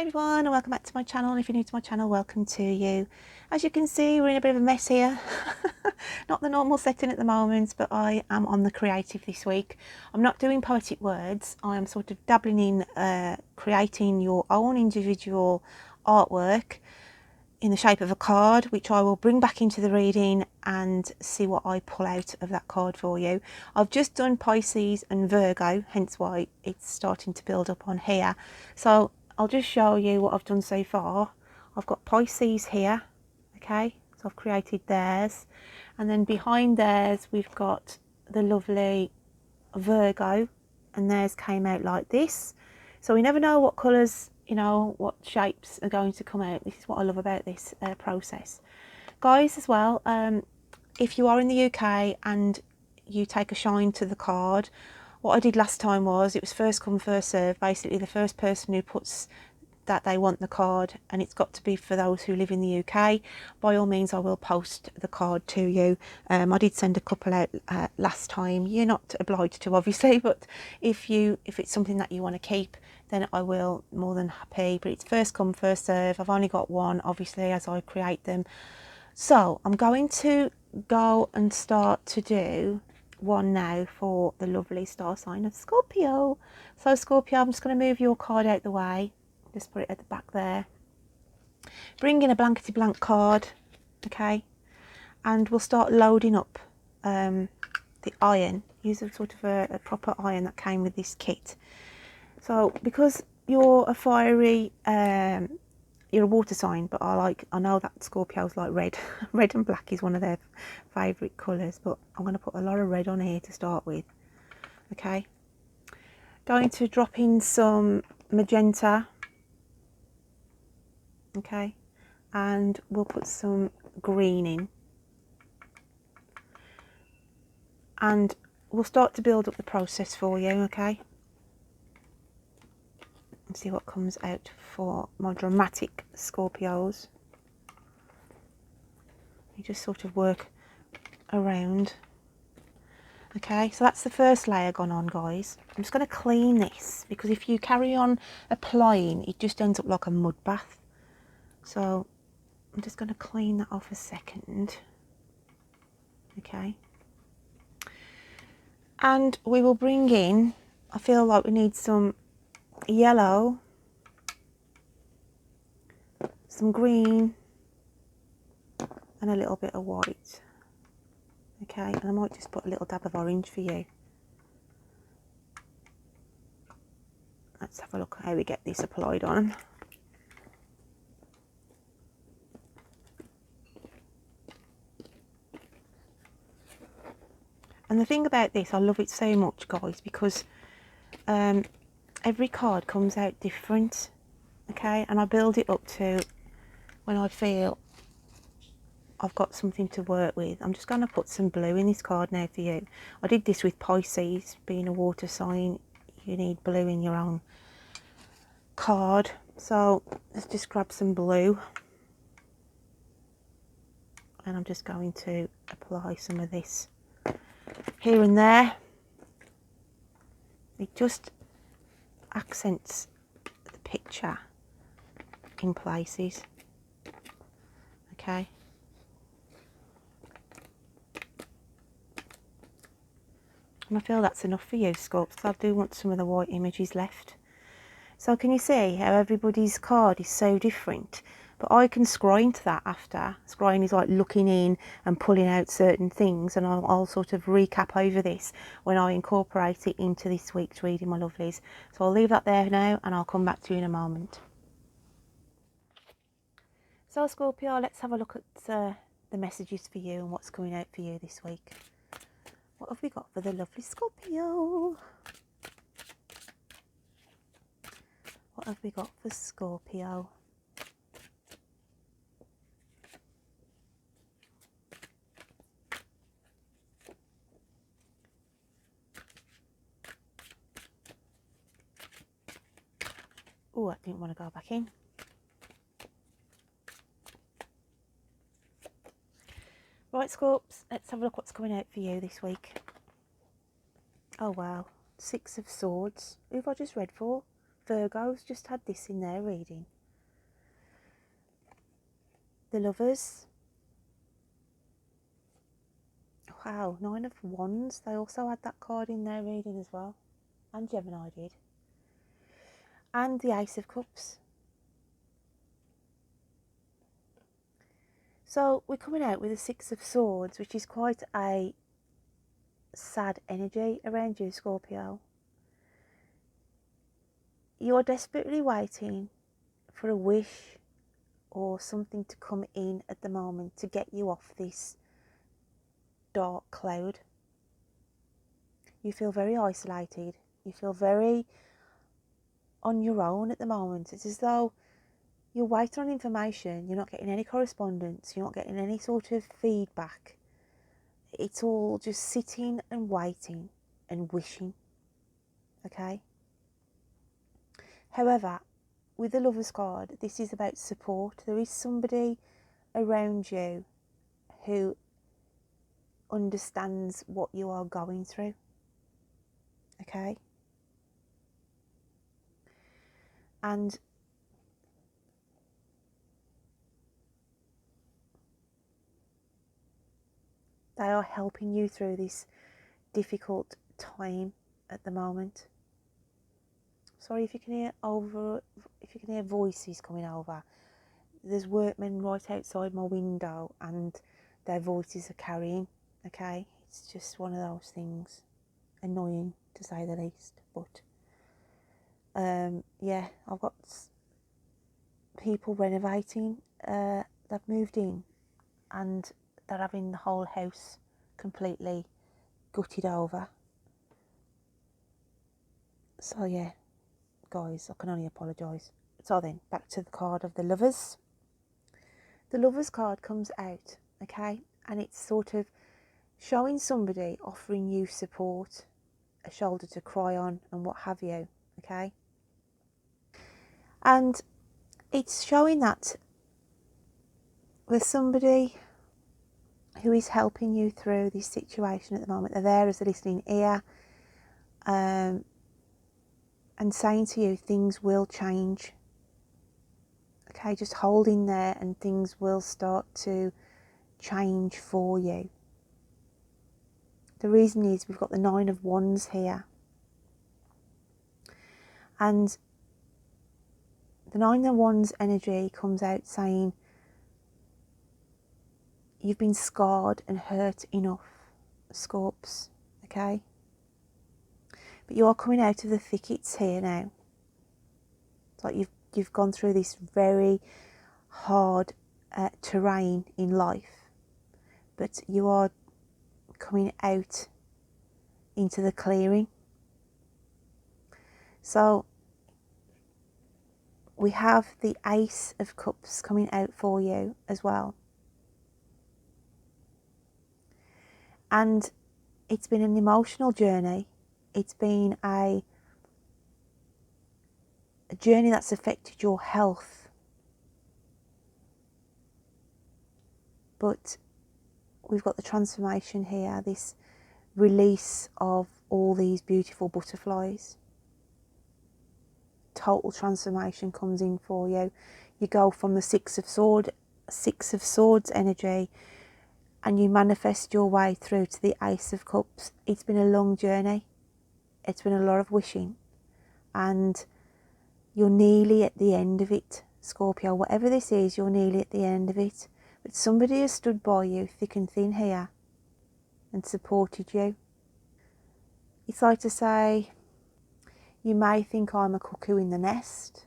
everyone, and welcome back to my channel. And if you're new to my channel, welcome to you. As you can see, we're in a bit of a mess here. Not the normal setting at the moment, but I am on the creative this week. I'm not doing poetic words. I am sort of dabbling in creating your own individual artwork in the shape of a card, which I will bring back into the reading and see what I pull out of that card for you. I've just done Pisces and Virgo, hence why it's starting to build up on here. So I'll just show you what I've done so far. I've got Pisces here, okay, so I've created theirs, and then behind theirs we've got the lovely Virgo, and theirs came out like this. So we never know what colours, you know, what shapes are going to come out. This is what I love about this process. Guys, as well, if you are in the UK and you take a shine to the card, what I did last time was, it was first come first serve. Basically the first person who puts that they want the card, and it's got to be for those who live in the UK, by all means I will post the card to you. I did send a couple out last time. You're not obliged to, obviously, but if it's something that you want to keep, then I will, more than happy. But it's first come first serve. I've only got one, obviously, as I create them. So I'm going to go and start to do one now for the lovely star sign of Scorpio. So Scorpio, I'm just going to move your card out the way. Just put it at the back there. Bring in a blankety blank card, okay, and we'll start loading up the iron. Use a sort of a proper iron that came with this kit. So because you're a fiery, you're a water sign, but I know that Scorpios like red. Red and black is one of their favourite colours, but I'm going to put a lot of red on here to start with, okay. Going to drop in some magenta, okay, and we'll put some green in, and we'll start to build up the process for you, okay, and see what comes out for my dramatic Scorpios. You just sort of work around, okay. So that's the first layer gone on, guys. I'm just going to clean this, because if you carry on applying, it just ends up like a mud bath. So I'm just going to clean that off a second, okay. And we will bring in, I feel like we need some yellow, some green, and a little bit of white, okay. And I might just put a little dab of orange for you. Let's have a look at how we get this applied on. And the thing about this, I love it so much, guys, because every card comes out different, okay, and I build it up to when I feel I've got something to work with. I'm just going to put some blue in this card now for you. I did this with Pisces, being a water sign, you need blue in your own card. So let's just grab some blue, and I'm just going to apply some of this here and there. It just accents the picture in places, okay. And I feel that's enough for you, Scorps, because I do want some of the white images left. So can you see how everybody's card is so different? But I can scry into that after. Scrying is like looking in and pulling out certain things, and I'll sort of recap over this when I incorporate it into this week's reading, my lovelies. So I'll leave that there now, and I'll come back to you in a moment. So Scorpio, let's have a look at the messages for you and what's coming out for you this week. What have we got for the lovely Scorpio? What have we got for Scorpio? Oh, I didn't want to go back in. Right, Scorps, let's have a look what's coming out for you this week. Oh, wow. 6 of Swords. Who have I just read for? Virgo's just had this in their reading. the Lovers. Wow, 9 of Wands. They also had that card in their reading as well. And Gemini did. And the Ace of Cups. So we're coming out with the 6 of Swords, which is quite a sad energy around you, Scorpio. You're desperately waiting for a wish or something to come in at the moment to get you off this dark cloud. You feel very isolated. You feel very on your own at the moment. It's as though you're waiting on information. You're not getting any correspondence. You're not getting any sort of feedback. It's all just sitting and waiting and wishing. Okay? However, with the Lover's card, this is about support. There is somebody around you who understands what you are going through. Okay? And they are helping you through this difficult time at the moment. Sorry if you can hear voices coming over. There's workmen right outside my window and their voices are carrying. Okay, it's just one of those things. Annoying to say the least, but yeah, I've got people renovating. They've moved in and they're having the whole house completely gutted over. So yeah, guys, I can only apologise. So then, back to the card of the Lovers. The Lovers card comes out, okay, and it's sort of showing somebody offering you support, a shoulder to cry on and what have you, okay. And it's showing that there's somebody who is helping you through this situation at the moment. They're there as a listening ear, and saying to you things will change. Okay, just hold in there and things will start to change for you. The reason is we've got the 9 of Wands here. And the 9 of Wands energy comes out saying you've been scarred and hurt enough, Scorps, okay? But you are coming out of the thickets here now. It's like you've gone through this very hard terrain in life, but you are coming out into the clearing. So we have the Ace of Cups coming out for you as well. And it's been an emotional journey. It's been a journey that's affected your health. But we've got the transformation here, this release of all these beautiful butterflies. Total transformation comes in for you. You go from the Six of Swords energy and you manifest your way through to the Ace of Cups. It's been a long journey. It's been a lot of wishing. And you're nearly at the end of it, Scorpio. Whatever this is, you're nearly at the end of it. But somebody has stood by you thick and thin here and supported you. It's like to say, you may think I'm a cuckoo in the nest,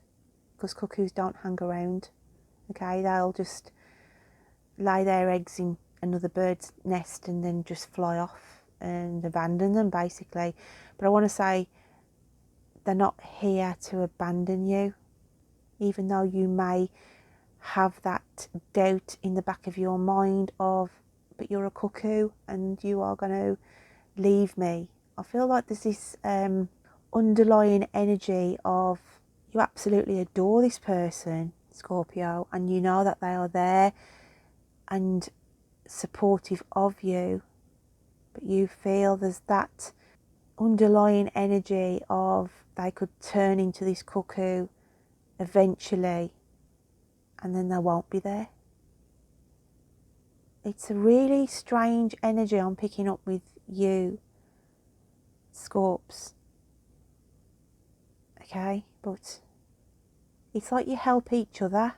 because cuckoos don't hang around. Okay, they'll just lay their eggs in another bird's nest and then just fly off and abandon them, basically. But I want to say they're not here to abandon you, even though you may have that doubt in the back of your mind of, but you're a cuckoo and you are going to leave me. I feel like there's this underlying energy of you absolutely adore this person, Scorpio, and you know that they are there and supportive of you, but you feel there's that underlying energy of they could turn into this cuckoo eventually and then they won't be there. It's a really strange energy I'm picking up with you, Scorps. Okay, but it's like you help each other.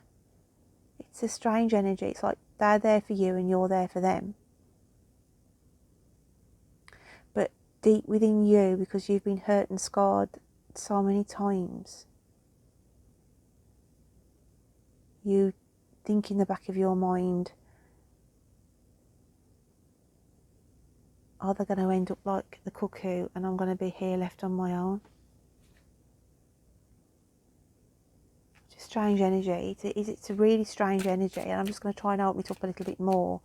It's a strange energy. It's like they're there for you and you're there for them. But deep within you, because you've been hurt and scarred so many times, you think in the back of your mind, are they going to end up like the cuckoo and I'm going to be here left on my own? It's a strange energy. It's a really strange energy, and I'm just going to try and open it up a little bit more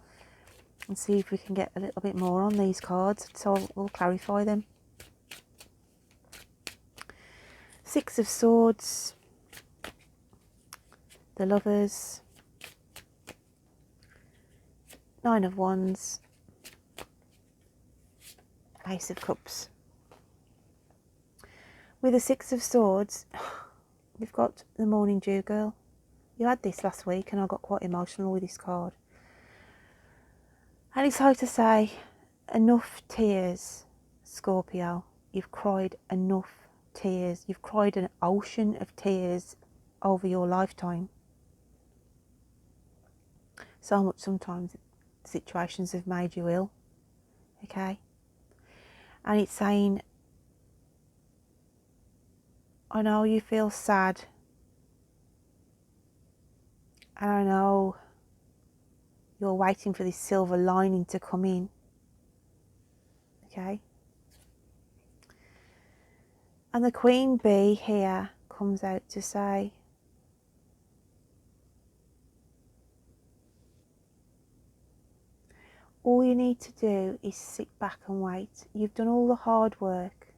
and see if we can get a little bit more on these cards, so we'll clarify them. Six of Swords, the Lovers, Nine of Wands, Ace of Cups. With the Six of Swords, we've got the Morning Dew Girl. You had this last week and I got quite emotional with this card. And it's hard to say, enough tears, Scorpio. You've cried enough tears. You've cried an ocean of tears over your lifetime. So much sometimes situations have made you ill. Okay? And it's saying, I know you feel sad. And I know you're waiting for this silver lining to come in. Okay? And the Queen Bee here comes out to say, all you need to do is sit back and wait. You've done all the hard work.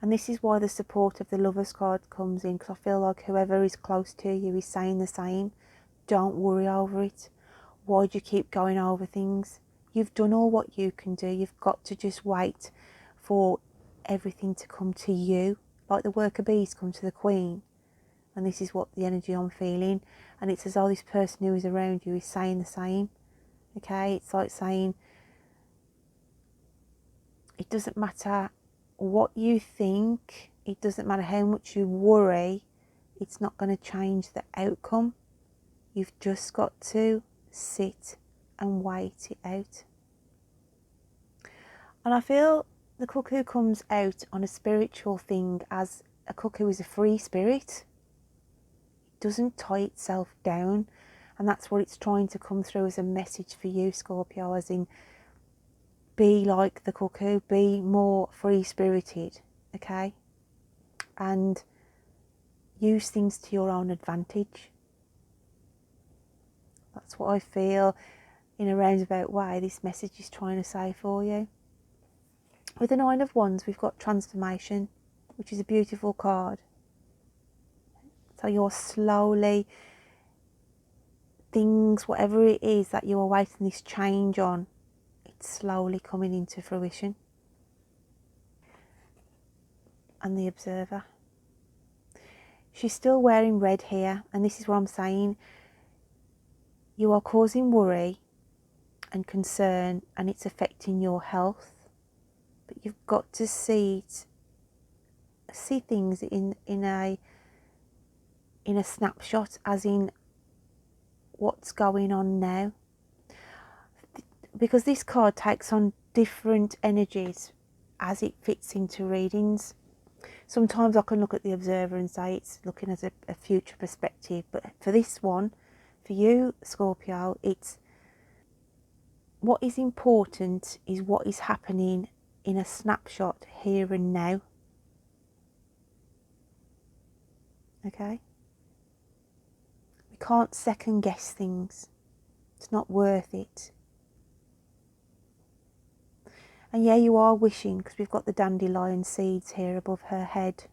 And this is why the support of the Lovers card comes in, because I feel like whoever is close to you is saying the same. Don't worry over it. Why do you keep going over things? You've done all what you can do. You've got to just wait for everything to come to you. Like the worker bees come to the Queen. And this is what the energy I'm feeling. And it's as though this person who is around you is saying the same. Okay? It's like saying, it doesn't matter what you think, it doesn't matter how much you worry, it's not going to change the outcome. You've just got to sit and wait it out. And I feel the cuckoo comes out on a spiritual thing, as a cuckoo is a free spirit. It doesn't tie itself down, and that's what it's trying to come through as a message for you, Scorpio, as in, be like the cuckoo, be more free-spirited, okay? And use things to your own advantage. That's what I feel in a roundabout way this message is trying to say for you. With the Nine of Wands, we've got Transformation, which is a beautiful card. So you're slowly, things, whatever it is that you are waiting this change on, it's slowly coming into fruition. And the Observer. She's still wearing red here, and this is what I'm saying. You are causing worry and concern, and it's affecting your health. But you've got to see it, see things in a snapshot, as in what's going on now. Because this card takes on different energies as it fits into readings. Sometimes I can look at the Observer and say it's looking at a future perspective, but for this one, for you, Scorpio, it's what is important is what is happening in a snapshot here and now. Okay? We can't second guess things. It's not worth it. And yeah, you are wishing, because we've got the dandelion seeds here above her head.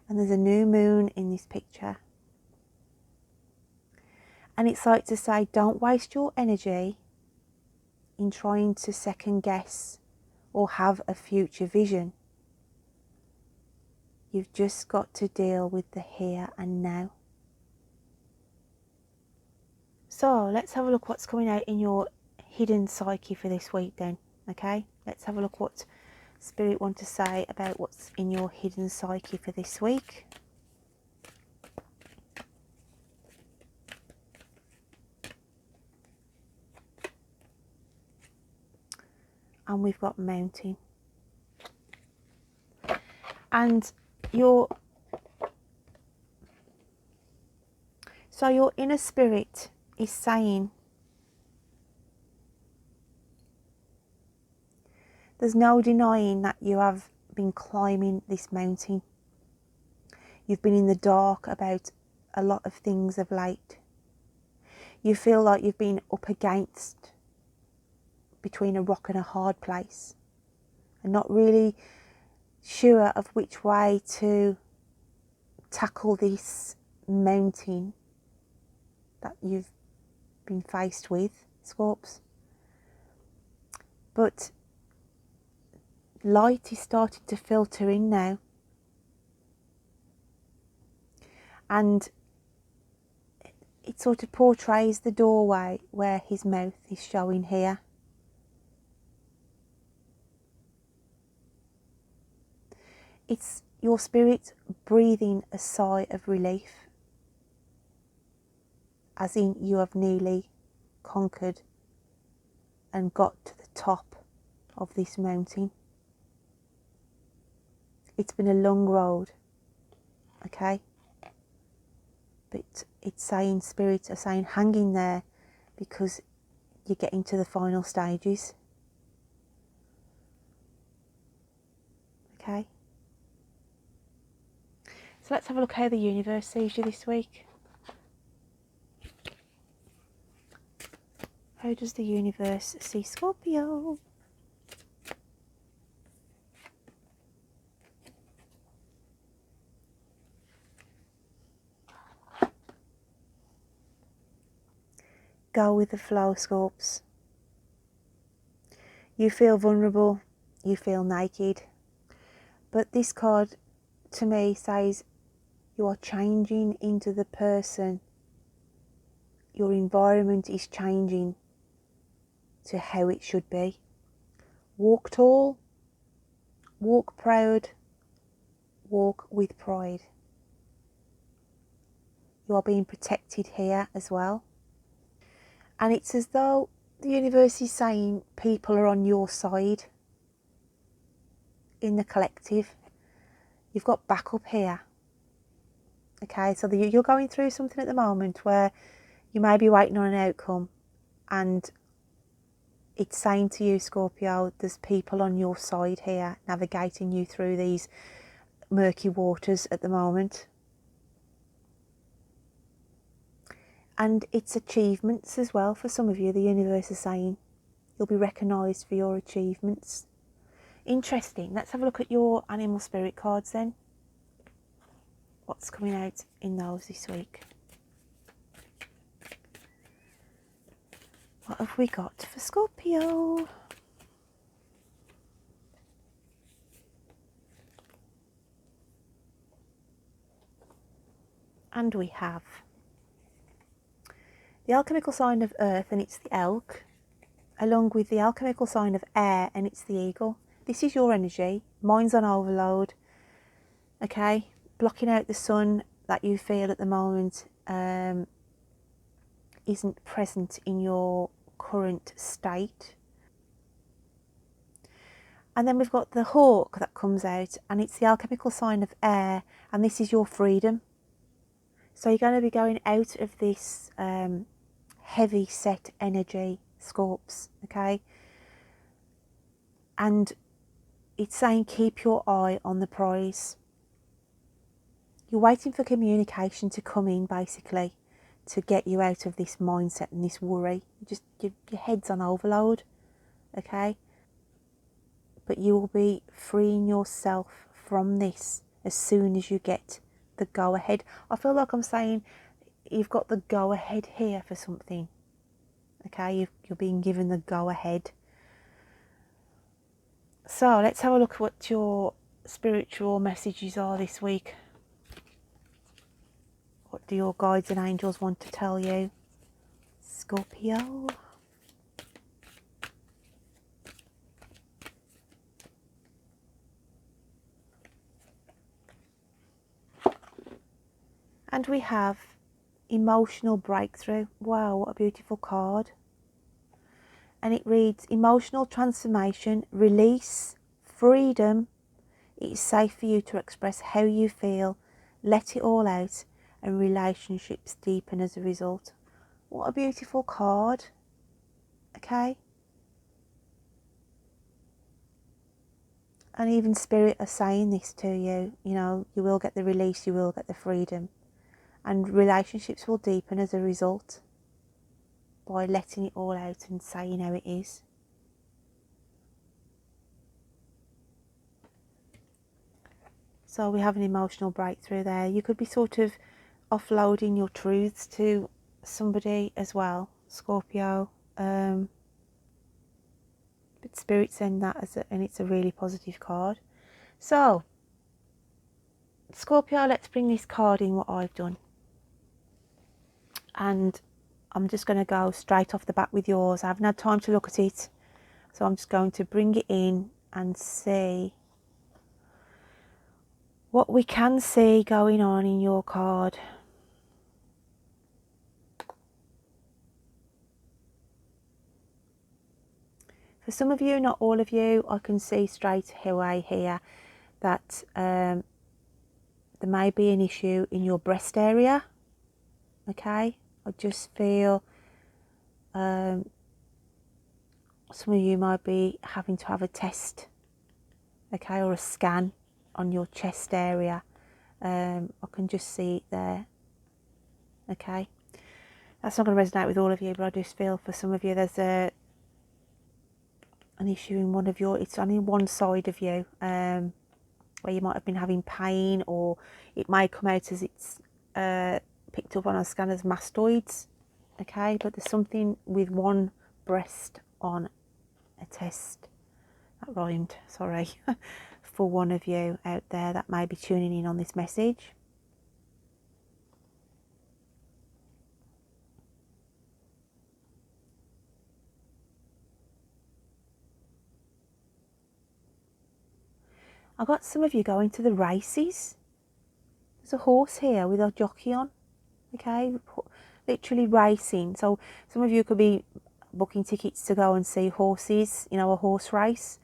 And there's a new moon in this picture. And it's like to say, don't waste your energy in trying to second guess or have a future vision. You've just got to deal with the here and now. So let's have a look what's coming out in your hidden psyche for this week then. Okay, let's have a look what Spirit want to say about what's in your hidden psyche for this week. And we've got mountain. And your inner spirit is saying there's no denying that you have been climbing this mountain. You've been in the dark about a lot of things of late. You feel like you've been up against between a rock and a hard place and not really sure of which way to tackle this mountain that you've been faced with, Scorps. But light is starting to filter in now, and it sort of portrays the doorway where his mouth is showing here. It's your spirit breathing a sigh of relief, as in you have nearly conquered and got to the top of this mountain. It's been a long road, okay? But it's saying, spirits are saying, hang in there, because you're getting to the final stages. Okay? So let's have a look how the universe sees you this week. How does the universe see Scorpio? Go with the flow, Scorps. You feel vulnerable, you feel naked, but this card to me says you are changing into the person. Your environment is changing to how it should be. Walk tall, walk proud, walk with pride. You are being protected here as well. And it's as though the universe is saying people are on your side in the collective. You've got backup here. Okay, so you're going through something at the moment where you may be waiting on an outcome, and it's saying to you, Scorpio, there's people on your side here navigating you through these murky waters at the moment. And it's achievements as well for some of you. The universe is saying you'll be recognised for your achievements. Interesting. Let's have a look at your animal spirit cards then. What's coming out in those this week? What have we got for Scorpio? And we have the alchemical sign of earth, and it's the elk, along with the alchemical sign of air, and it's the eagle. This is your energy. Mine's on overload. Okay, blocking out the sun that you feel at the moment isn't present in your current state. And then we've got the hawk that comes out, and it's the alchemical sign of air, and this is your freedom. So you're going to be going out of this heavy set energy, Scorps, okay? And it's saying keep your eye on the prize. You're waiting for communication to come in, basically, to get you out of this mindset and this worry. Your head's on overload, okay? But you will be freeing yourself from this as soon as you get the go-ahead. I feel like I'm saying you've got the go-ahead here for something, okay? You're being given the go-ahead. So let's have a look at what your spiritual messages are this week. What do your guides and angels want to tell you? Scorpio. And we have emotional breakthrough. Wow, what a beautiful card. And it reads, emotional transformation, release, freedom. It is safe for you to express how you feel, let it all out, and relationships deepen as a result. What a beautiful card. Okay. And even Spirit are saying this to you. You know, you will get the release, you will get the freedom. And relationships will deepen as a result by letting it all out and saying how it is. So we have an emotional breakthrough there. You could be sort of offloading your truths to somebody as well, Scorpio. But Spirit send that and it's a really positive card. So, Scorpio, let's bring this card in what I've done. And I'm just going to go straight off the bat with yours. I haven't had time to look at it. So I'm just going to bring it in and see what we can see going on in your card. For some of you, not all of you, I can see straight away here that there may be an issue in your breast area. Okay, I just feel some of you might be having to have a test, okay, or a scan on your chest area. I can just see it there. Okay, that's not going to resonate with all of you, but I just feel for some of you there's an issue in one of your, it's only one side of you, where you might have been having pain, or it may come out as it's picked up on a scan as mastoids. Okay, but there's something with one breast on a test. That rhymed, sorry. For one of you out there that may be tuning in on this message. I got some of you going to the races. There's a horse here with a jockey on. Okay, literally racing. So some of you could be booking tickets to go and see horses, you know, a horse race.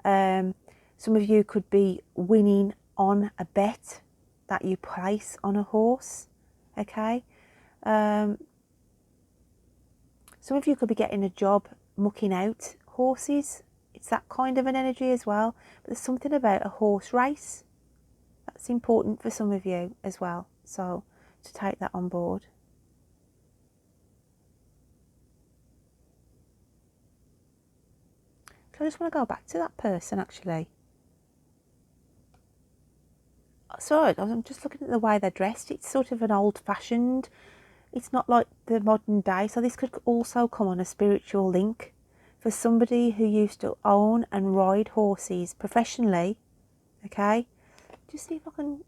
Some of you could be winning on a bet that you place on a horse. Okay. Some of you could be getting a job mucking out horses. It's that kind of an energy as well. But there's something about a horse race that's important for some of you as well. So to take that on board. So I just want to go back to that person actually. Sorry, I'm just looking at the way they're dressed. It's sort of an old-fashioned. It's not like the modern day. So this could also come on a spiritual link for somebody who used to own and ride horses professionally. Okay, just see if I can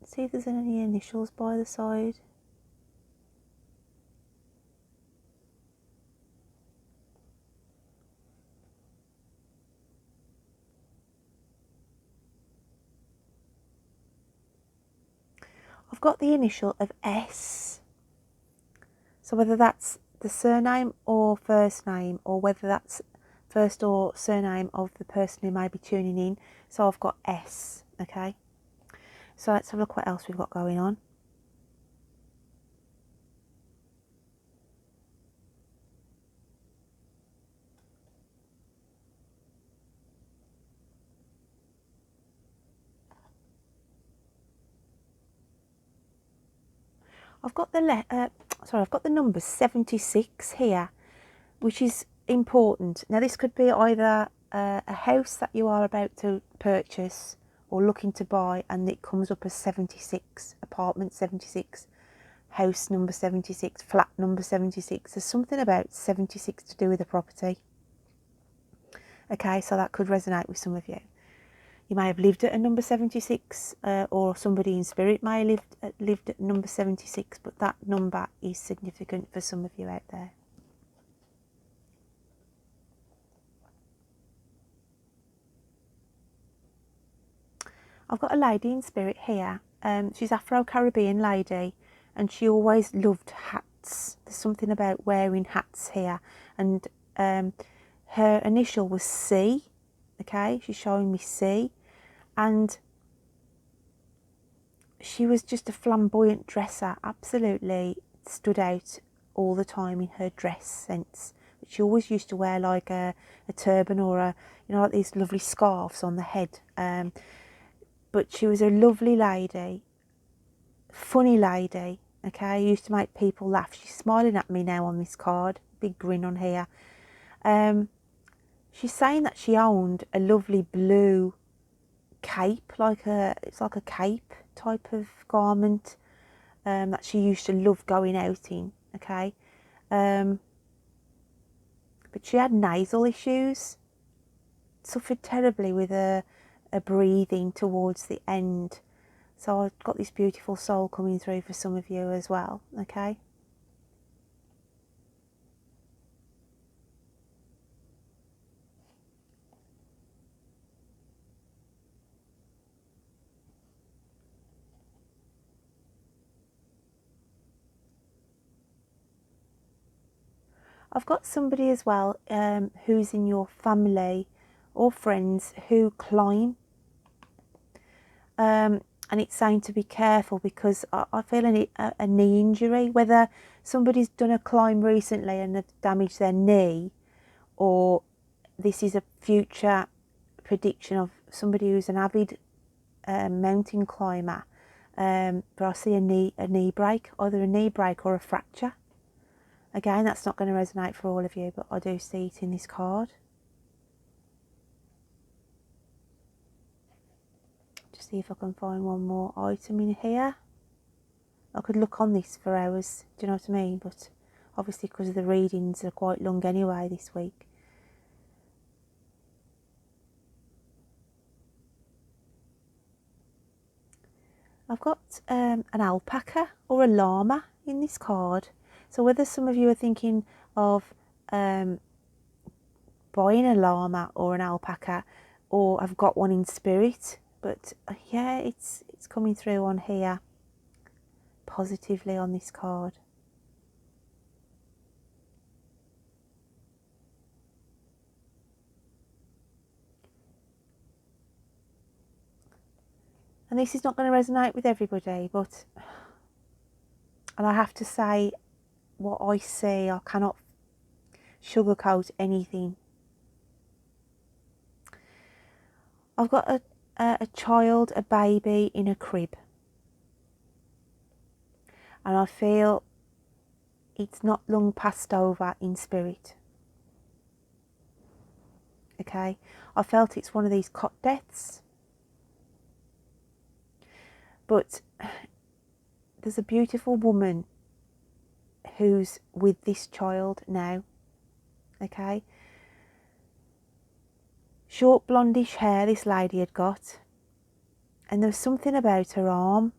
see if there's any initials by the side. I've got the initial of S. So whether that's the surname or first name, or whether that's first or surname of the person who may be tuning in. So I've got S, okay? So let's have a look what else we've got going on. I've got I've got the number 76 here, which is important. Now this could be either a house that you are about to purchase or looking to buy, and it comes up as 76, apartment 76, house number 76, flat number 76. There's something about 76 to do with the property. Okay, so that could resonate with some of you. You may have lived at a number 76, or somebody in spirit may have lived at number 76, but that number is significant for some of you out there. I've got a lady in spirit here. She's Afro-Caribbean lady, and she always loved hats. There's something about wearing hats here, and her initial was C. Okay, she's showing me C, and she was just a flamboyant dresser. Absolutely stood out all the time in her dress sense. She always used to wear like a turban or a, you know, like these lovely scarves on the head. But she was a lovely lady, funny lady. Okay, used to make people laugh. She's smiling at me now on this card, big grin on here. She's saying that she owned a lovely blue cape, it's like a cape type of garment that she used to love going out in. Okay, but she had nasal issues, suffered terribly with a breathing towards the end. So I've got this beautiful soul coming through for some of you as well. Okay. I've got somebody as well who's in your family or friends who climb, and it's saying to be careful because I feel a knee injury, whether somebody's done a climb recently and have damaged their knee, or this is a future prediction of somebody who's an avid mountain climber. But I see a knee break, either a knee break or a fracture. Again, that's not going to resonate for all of you, but I do see it in this card. Just see if I can find one more item in here. I could look on this for hours, do you know what I mean? But obviously because the readings are quite long anyway this week. I've got an alpaca or a llama in this card. So whether some of you are thinking of buying a llama or an alpaca, or I've got one in spirit, but yeah, it's coming through on here positively on this card. And this is not going to resonate with everybody, but, and I have to say what I see, I cannot sugarcoat anything. I've got a child, a baby in a crib, and I feel it's not long passed over in spirit. Okay, I felt it's one of these cot deaths, but there's a beautiful woman who's with this child now. Okay, short blondish hair this lady had got, and there was something about her arm.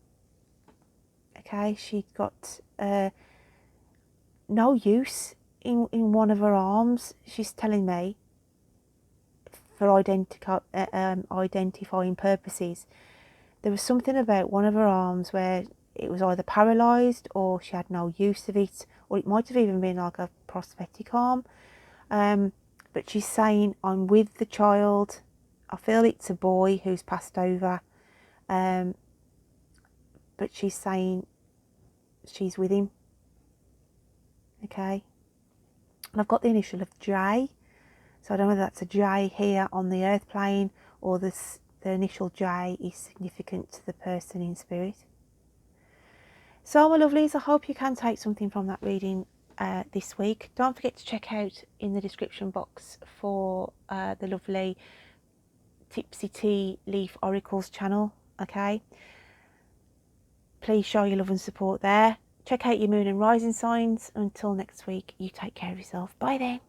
Okay, she'd got no use in one of her arms, she's telling me, for identifying purposes. There was something about one of her arms where it was either paralysed or she had no use of it, or it might have even been like a prosthetic arm. But she's saying, I'm with the child. I feel it's a boy who's passed over. But she's saying she's with him. Okay. And I've got the initial of J. So I don't know whether that's a J here on the earth plane, or the initial J is significant to the person in spirit. So my lovelies, I hope you can take something from that reading this week. Don't forget to check out in the description box for the lovely Tipsy Tea Leaf Oracles channel. Okay, please show your love and support there. Check out your moon and rising signs. Until next week, you take care of yourself. Bye then.